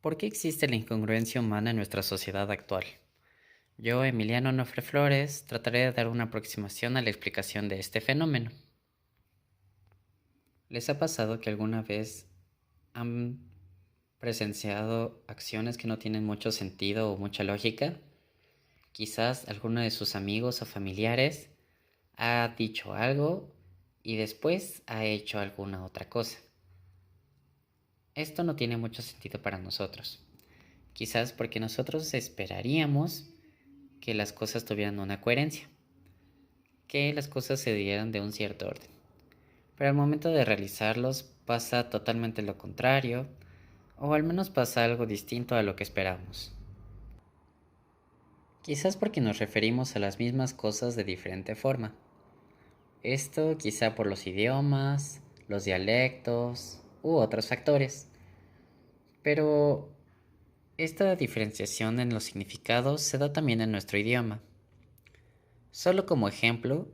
¿Por qué existe la incongruencia humana en nuestra sociedad actual? Yo, Emiliano Nofre Flores, trataré de dar una aproximación a la explicación de este fenómeno. ¿Les ha pasado que alguna vez han presenciado acciones que no tienen mucho sentido o mucha lógica? Quizás alguno de sus amigos o familiares ha dicho algo y después ha hecho alguna otra cosa. Esto no tiene mucho sentido para nosotros. Quizás porque nosotros esperaríamos que las cosas tuvieran una coherencia, que las cosas se dieran de un cierto orden. Pero al momento de realizarlos pasa totalmente lo contrario, o al menos pasa algo distinto a lo que esperamos. Quizás porque nos referimos a las mismas cosas de diferente forma. Esto quizá por los idiomas, los dialectos u otros factores. Pero esta diferenciación en los significados se da también en nuestro idioma. Solo como ejemplo,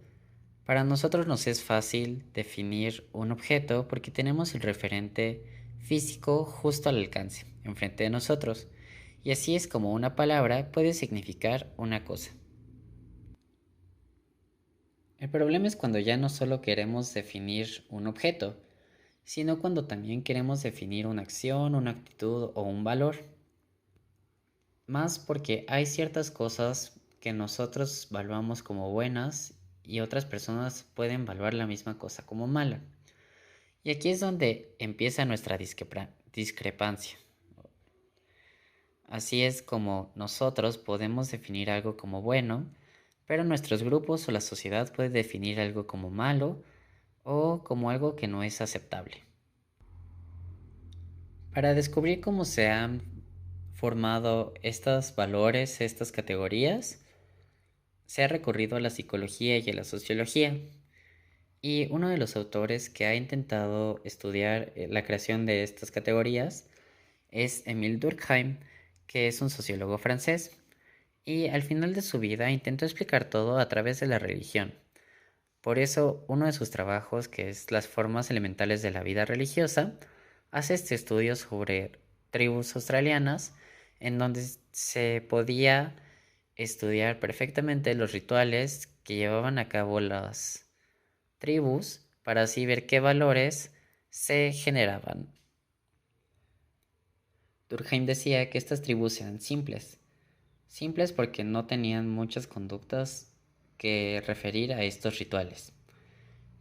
para nosotros nos es fácil definir un objeto porque tenemos el referente físico justo al alcance, enfrente de nosotros, y así es como una palabra puede significar una cosa. El problema es cuando ya no solo queremos definir un objeto, sino cuando también queremos definir una acción, una actitud o un valor. Más porque hay ciertas cosas que nosotros valuamos como buenas y otras personas pueden valuar la misma cosa como mala. Y aquí es donde empieza nuestra discrepancia. Así es como nosotros podemos definir algo como bueno, pero nuestros grupos o la sociedad puede definir algo como malo o como algo que no es aceptable. Para descubrir cómo se han formado estos valores, estas categorías, se ha recurrido a la psicología y a la sociología. Y uno de los autores que ha intentado estudiar la creación de estas categorías es Émile Durkheim, que es un sociólogo francés. Y al final de su vida intentó explicar todo a través de la religión. Por eso, uno de sus trabajos, que es Las formas elementales de la vida religiosa, hace este estudio sobre tribus australianas en donde se podía estudiar perfectamente los rituales que llevaban a cabo las tribus para así ver qué valores se generaban. Durkheim decía que estas tribus eran simples, simples porque no tenían muchas conductas que referir a estos rituales.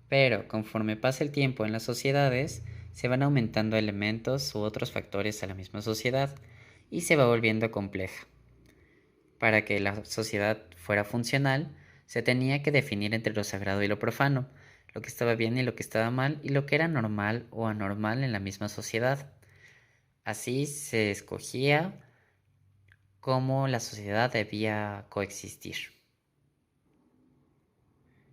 Pero conforme pasa el tiempo en las sociedades, se van aumentando elementos u otros factores a la misma sociedad y se va volviendo compleja. Para que la sociedad fuera funcional, se tenía que definir entre lo sagrado y lo profano, lo que estaba bien y lo que estaba mal, y lo que era normal o anormal en la misma sociedad. Así se escogía cómo la sociedad debía coexistir.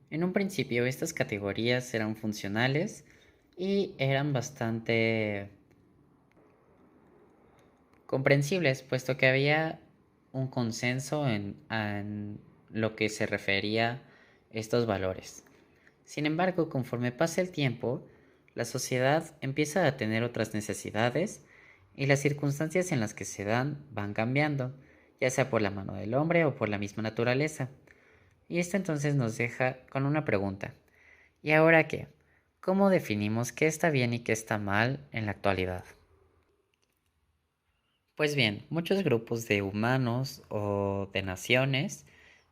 En un principio estas categorías eran funcionales y eran bastante comprensibles, puesto que había un consenso en lo que se refería a estos valores. Sin embargo, conforme pasa el tiempo, la sociedad empieza a tener otras necesidades y las circunstancias en las que se dan van cambiando, ya sea por la mano del hombre o por la misma naturaleza. Y esto entonces nos deja con una pregunta. ¿Y ahora qué? ¿Cómo definimos qué está bien y qué está mal en la actualidad? Pues bien, muchos grupos de humanos o de naciones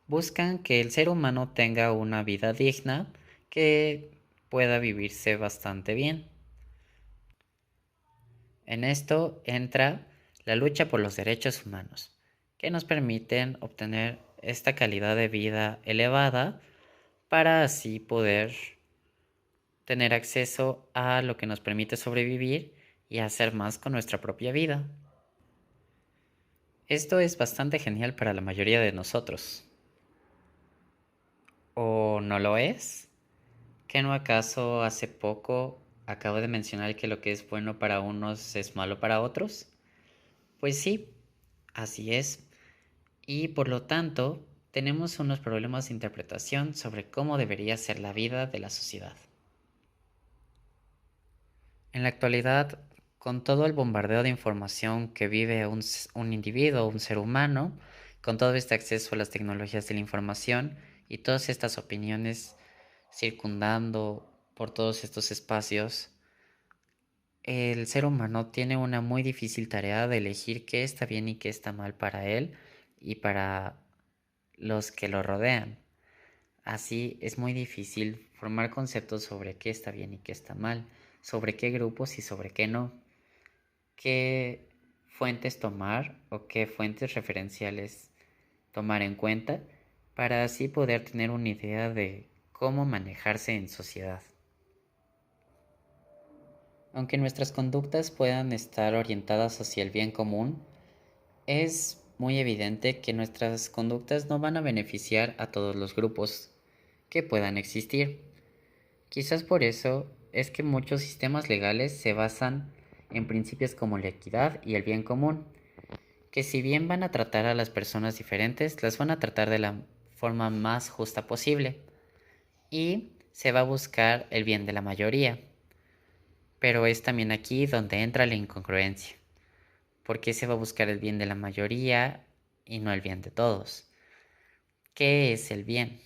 buscan que el ser humano tenga una vida digna que pueda vivirse bastante bien. En esto entra la lucha por los derechos humanos, que nos permiten obtener esta calidad de vida elevada para así poder tener acceso a lo que nos permite sobrevivir y hacer más con nuestra propia vida. Esto es bastante genial para la mayoría de nosotros. ¿O no lo es? ¿Que no acaso hace poco acabo de mencionar que lo que es bueno para unos es malo para otros? Pues sí, así es. Y por lo tanto, tenemos unos problemas de interpretación sobre cómo debería ser la vida de la sociedad. En la actualidad, con todo el bombardeo de información que vive un individuo, un ser humano, con todo este acceso a las tecnologías de la información y todas estas opiniones circundando por todos estos espacios, el ser humano tiene una muy difícil tarea de elegir qué está bien y qué está mal para él y para los que lo rodean. Así es muy difícil formar conceptos sobre qué está bien y qué está mal, sobre qué grupos y sobre qué no, qué fuentes tomar o qué fuentes referenciales tomar en cuenta para así poder tener una idea de cómo manejarse en sociedad. Aunque nuestras conductas puedan estar orientadas hacia el bien común, es muy evidente que nuestras conductas no van a beneficiar a todos los grupos que puedan existir. Quizás por eso es que muchos sistemas legales se basan en principios como la equidad y el bien común, que si bien van a tratar a las personas diferentes, las van a tratar de la forma más justa posible y se va a buscar el bien de la mayoría. Pero es también aquí donde entra la incongruencia. ¿Por qué se va a buscar el bien de la mayoría y no el bien de todos? ¿Qué es el bien?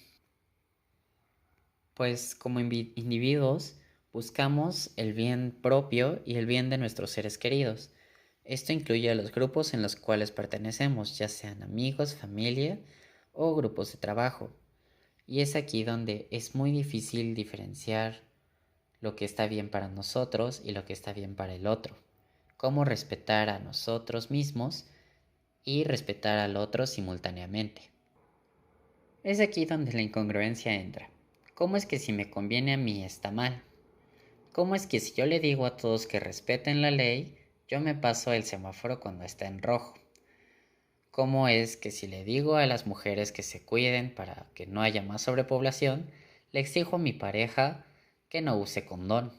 Pues como individuos buscamos el bien propio y el bien de nuestros seres queridos. Esto incluye a los grupos en los cuales pertenecemos, ya sean amigos, familia o grupos de trabajo. Y es aquí donde es muy difícil diferenciar lo que está bien para nosotros y lo que está bien para el otro. Cómo respetar a nosotros mismos y respetar al otro simultáneamente. Es aquí donde la incongruencia entra. ¿Cómo es que si me conviene a mí está mal? ¿Cómo es que si yo le digo a todos que respeten la ley, yo me paso el semáforo cuando está en rojo? ¿Cómo es que si le digo a las mujeres que se cuiden para que no haya más sobrepoblación, le exijo a mi pareja que no use condón?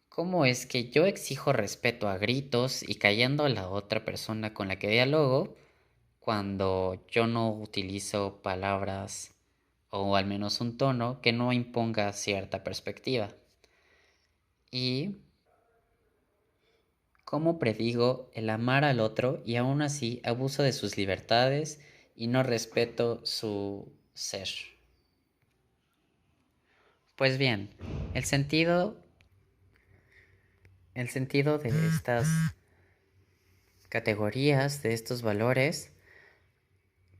¿Cómo es que yo exijo respeto a gritos y callando a la otra persona con la que dialogo cuando yo no utilizo palabras o al menos un tono que no imponga cierta perspectiva? ¿Y cómo predigo el amar al otro y aún así abuso de sus libertades y no respeto su ser? Pues bien, el sentido, el sentido de estas categorías, de estos valores,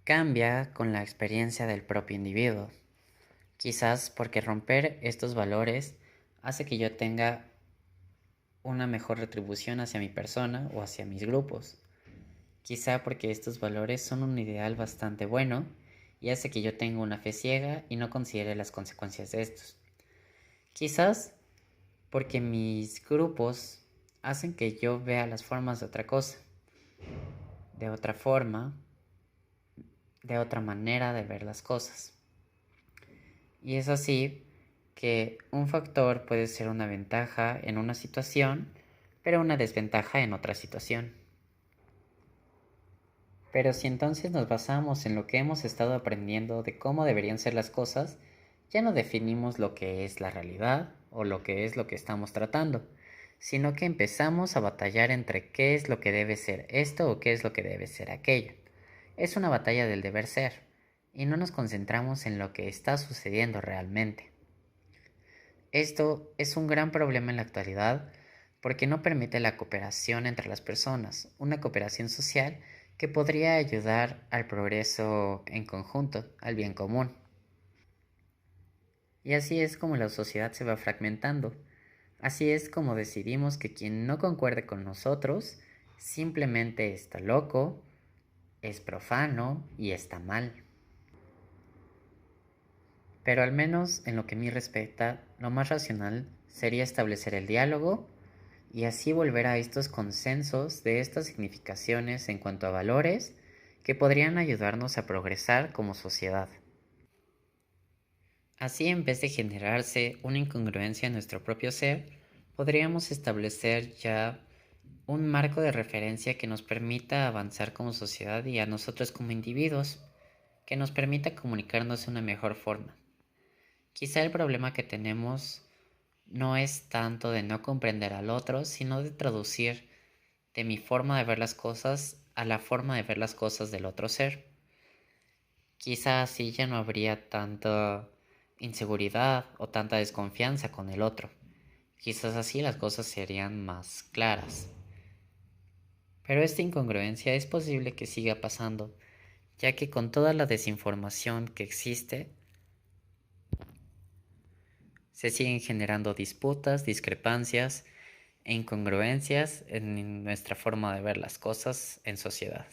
cambia con la experiencia del propio individuo. Quizás porque romper estos valores hace que yo tenga una mejor retribución hacia mi persona o hacia mis grupos. Quizá porque estos valores son un ideal bastante bueno y hace que yo tenga una fe ciega y no considere las consecuencias de estos. Quizás porque mis grupos hacen que yo vea las formas de otra cosa, de otra forma, de otra manera de ver las cosas. Y es así que un factor puede ser una ventaja en una situación, pero una desventaja en otra situación. Pero si entonces nos basamos en lo que hemos estado aprendiendo de cómo deberían ser las cosas, ya no definimos lo que es la realidad o lo que es lo que estamos tratando, sino que empezamos a batallar entre qué es lo que debe ser esto o qué es lo que debe ser aquello. Es una batalla del deber ser, y no nos concentramos en lo que está sucediendo realmente. Esto es un gran problema en la actualidad porque no permite la cooperación entre las personas, una cooperación social que podría ayudar al progreso en conjunto, al bien común. Y así es como la sociedad se va fragmentando. Así es como decidimos que quien no concuerde con nosotros simplemente está loco, es profano y está mal. Pero al menos en lo que a mí respecta, lo más racional sería establecer el diálogo y así volver a estos consensos de estas significaciones en cuanto a valores que podrían ayudarnos a progresar como sociedad. Así, en vez de generarse una incongruencia en nuestro propio ser, podríamos establecer ya un marco de referencia que nos permita avanzar como sociedad y a nosotros como individuos, que nos permita comunicarnos de una mejor forma. Quizá el problema que tenemos no es tanto de no comprender al otro, sino de traducir de mi forma de ver las cosas a la forma de ver las cosas del otro ser. Quizás así ya no habría tanta inseguridad o tanta desconfianza con el otro. Quizás así las cosas serían más claras. Pero esta incongruencia es posible que siga pasando, ya que con toda la desinformación que existe, se siguen generando disputas, discrepancias e incongruencias en nuestra forma de ver las cosas en sociedad.